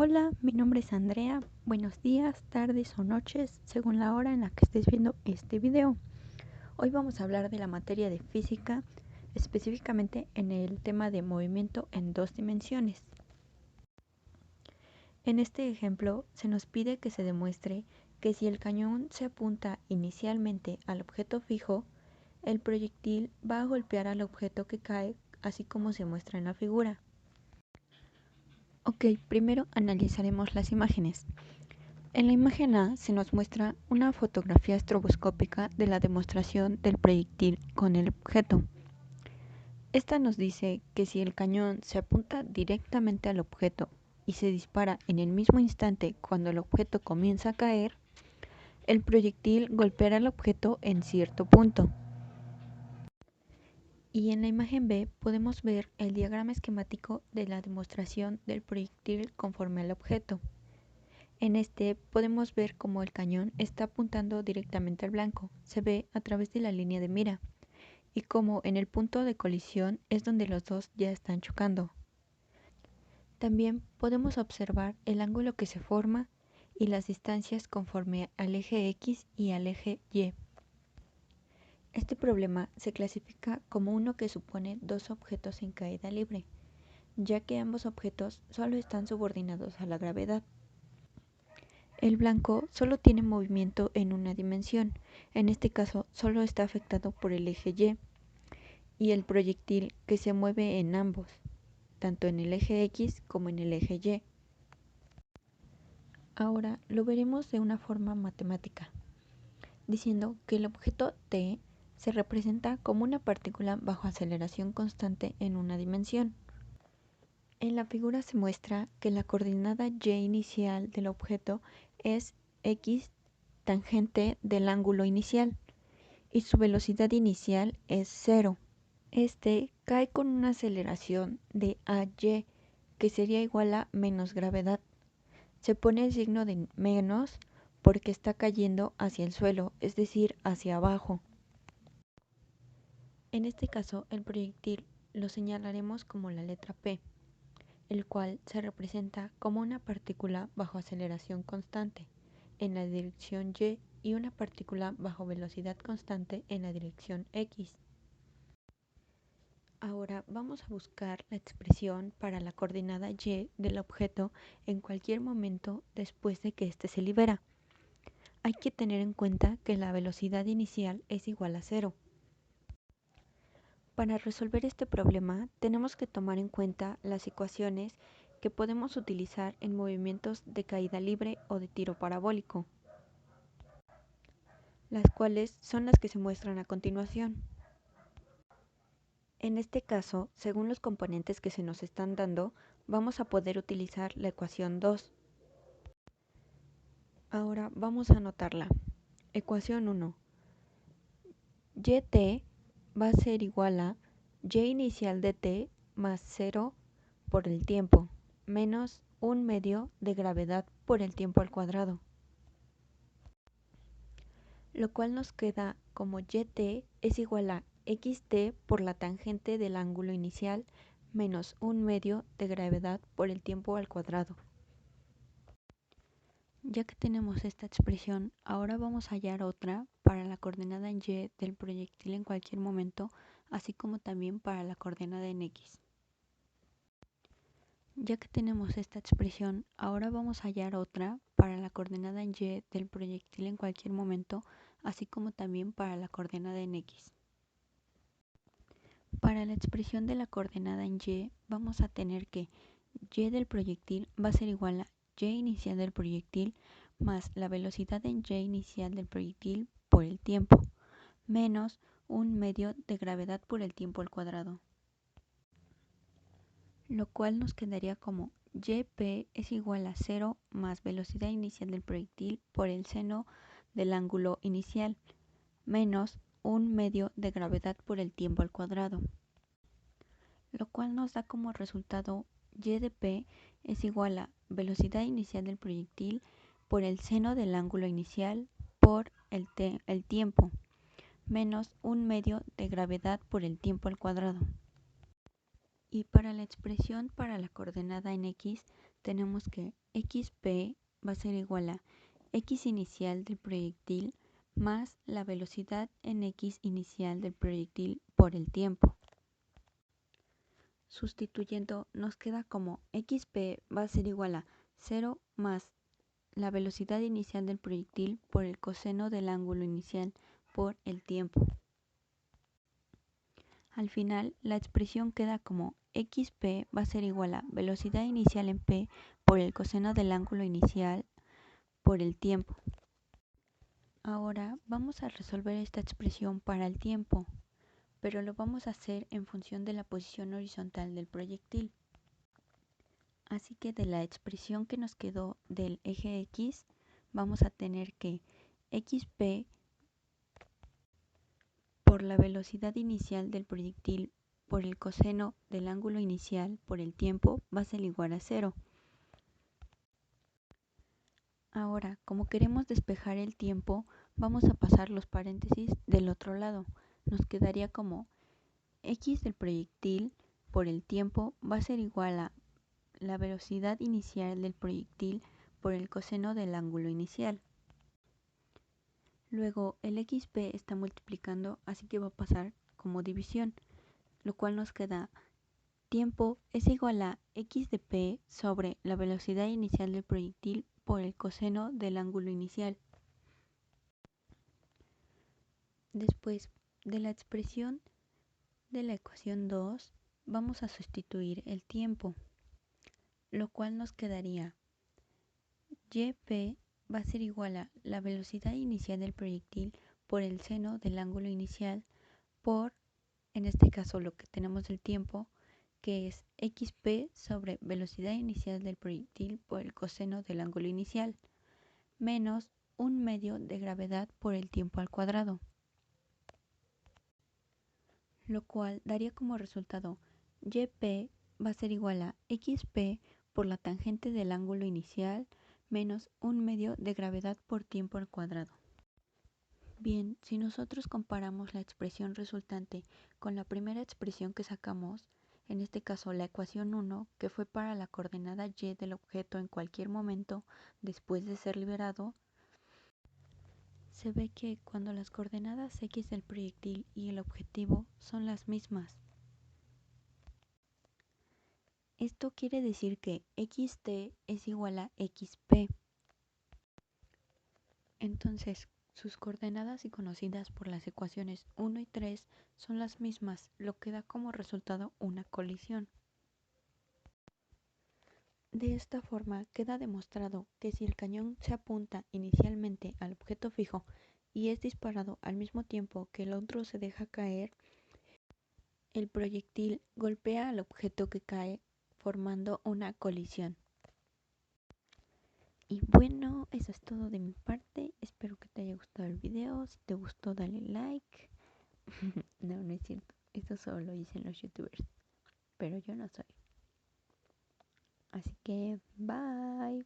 Hola, mi nombre es Andrea. Buenos días, tardes o noches, según la hora en la que estés viendo este video. Hoy vamos a hablar de la materia de física, específicamente en el tema de movimiento en dos dimensiones. En este ejemplo se nos pide que se demuestre que si el cañón se apunta inicialmente al objeto fijo, el proyectil va a golpear al objeto que cae, así como se muestra en la figura. Ok, primero analizaremos las imágenes. En la imagen A se nos muestra una fotografía estroboscópica de la demostración del proyectil con el objeto. Esta nos dice que si el cañón se apunta directamente al objeto y se dispara en el mismo instante cuando el objeto comienza a caer, el proyectil golpeará el objeto en cierto punto. Y en la imagen B podemos ver el diagrama esquemático de la demostración del proyectil conforme al objeto. En este podemos ver cómo el cañón está apuntando directamente al blanco, se ve a través de la línea de mira, y cómo en el punto de colisión es donde los dos ya están chocando. También podemos observar el ángulo que se forma y las distancias conforme al eje X y al eje Y. Este problema se clasifica como uno que supone dos objetos en caída libre, ya que ambos objetos solo están subordinados a la gravedad. El blanco solo tiene movimiento en una dimensión, en este caso solo está afectado por el eje y el proyectil que se mueve en ambos, tanto en el eje X como en el eje Y. Ahora lo veremos de una forma matemática, diciendo que el objeto T se representa como una partícula bajo aceleración constante en una dimensión. En la figura se muestra que la coordenada Y inicial del objeto es X tangente del ángulo inicial y su velocidad inicial es 0. Este cae con una aceleración de AY que sería igual a menos gravedad. Se pone el signo de menos porque está cayendo hacia el suelo, es decir, hacia abajo. En este caso, el proyectil lo señalaremos como la letra P, el cual se representa como una partícula bajo aceleración constante en la dirección y una partícula bajo velocidad constante en la dirección X. Ahora vamos a buscar la expresión para la coordenada Y del objeto en cualquier momento después de que éste se libera. Hay que tener en cuenta que la velocidad inicial es igual a 0. Para resolver este problema tenemos que tomar en cuenta las ecuaciones que podemos utilizar en movimientos de caída libre o de tiro parabólico, las cuales son las que se muestran a continuación. En este caso, según los componentes que se nos están dando, vamos a poder utilizar la ecuación 2. Ahora vamos a anotarla. Ecuación 1. Yt va a ser igual a y inicial de t más 0 por el tiempo, menos 1/2 de gravedad por el tiempo al cuadrado. Lo cual nos queda como Yt es igual a xt por la tangente del ángulo inicial menos 1/2 de gravedad por el tiempo al cuadrado. Ya que tenemos esta expresión, ahora vamos a hallar otra para la coordenada en Y del proyectil en cualquier momento, así como también para la coordenada en X. Ya que tenemos esta expresión, ahora vamos a hallar otra para la coordenada en Y del proyectil en cualquier momento, así como también para la coordenada en X. Para la expresión de la coordenada en Y, vamos a tener que Y del proyectil va a ser igual a Y inicial del proyectil más la velocidad en Y inicial del proyectil por el tiempo, menos 1/2 de gravedad por el tiempo al cuadrado. Lo cual nos quedaría como Yp es igual a 0 más velocidad inicial del proyectil por el seno del ángulo inicial, menos 1/2 de gravedad por el tiempo al cuadrado. Lo cual nos da como resultado y de p es igual a velocidad inicial del proyectil por el seno del ángulo inicial por el tiempo, menos 1/2 de gravedad por el tiempo al cuadrado. Y para la expresión para la coordenada en X tenemos que xp va a ser igual a x inicial del proyectil más la velocidad en x inicial del proyectil por el tiempo. Sustituyendo nos queda como xp va a ser igual a 0 más la velocidad inicial del proyectil por el coseno del ángulo inicial por el tiempo. Al final, la expresión queda como xp va a ser igual a velocidad inicial en p por el coseno del ángulo inicial por el tiempo. Ahora vamos a resolver esta expresión para el tiempo, pero lo vamos a hacer en función de la posición horizontal del proyectil. Así que de la expresión que nos quedó del eje x, vamos a tener que xp por la velocidad inicial del proyectil por el coseno del ángulo inicial por el tiempo va a ser igual a 0. Ahora, como queremos despejar el tiempo, vamos a pasar los paréntesis del otro lado. Nos quedaría como x del proyectil por el tiempo va a ser igual a la velocidad inicial del proyectil por el coseno del ángulo inicial. Luego el xp está multiplicando, así que va a pasar como división, lo cual nos queda tiempo es igual a x de p sobre la velocidad inicial del proyectil por el coseno del ángulo inicial. Después de la expresión de la ecuación 2, vamos a sustituir el tiempo, lo cual nos quedaría yp va a ser igual a la velocidad inicial del proyectil por el seno del ángulo inicial por, en este caso lo que tenemos del tiempo, que es xp sobre velocidad inicial del proyectil por el coseno del ángulo inicial, menos 1/2 de gravedad por el tiempo al cuadrado, lo cual daría como resultado yp va a ser igual a xp por la tangente del ángulo inicial menos 1/2 de gravedad por tiempo al cuadrado. Bien, si nosotros comparamos la expresión resultante con la primera expresión que sacamos, en este caso la ecuación 1, que fue para la coordenada y del objeto en cualquier momento después de ser liberado, se ve que cuando las coordenadas x del proyectil y el objetivo son las mismas, esto quiere decir que xt es igual a xp. Entonces, sus coordenadas y conocidas por las ecuaciones 1 y 3 son las mismas, lo que da como resultado una colisión. De esta forma queda demostrado que si el cañón se apunta inicialmente al objeto fijo y es disparado al mismo tiempo que el otro se deja caer, el proyectil golpea al objeto que cae formando una colisión. Y bueno, eso es todo de mi parte. Espero que te haya gustado el video. Si te gustó, dale like. No, no es cierto. Esto solo lo dicen los youtubers. Pero yo no soy. Así que, bye.